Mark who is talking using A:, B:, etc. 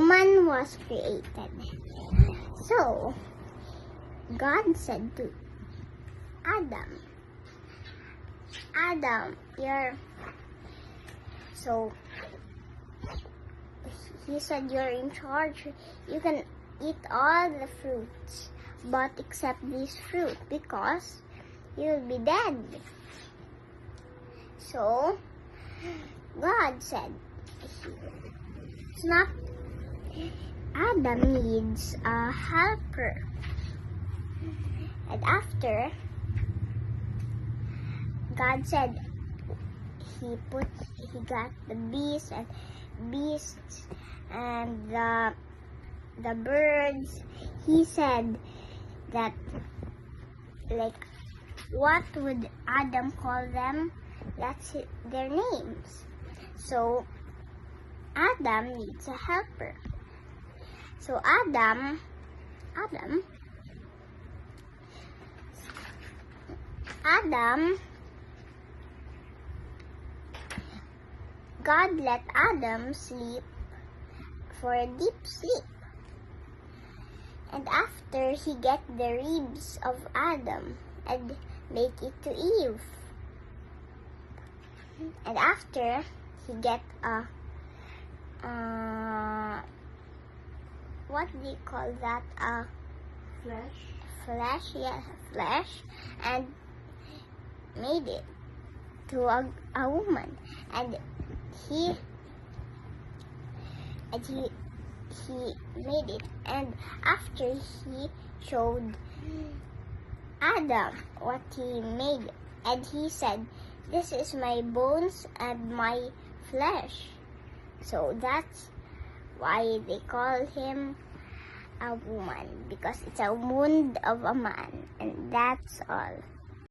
A: woman was created. So, God said to Adam, he said, you're in charge. You can eat all the fruits, but except this fruit, because you'll be dead. So, God said, it's not, Adam needs a helper. And after, God said, he got the beasts and the birds. He said that, like, what would Adam call them? That's their names. So Adam needs a helper. So Adam, God let Adam sleep for a deep sleep. And after, he get the ribs of Adam and make it to Eve. And after, he get a what do you call that? Flesh, and made it to a woman. And he made it. And after, he showed Adam what he made, and he said, this is my bones and my flesh. So that's why they call him a woman, because it's a wound of a man. And that's all.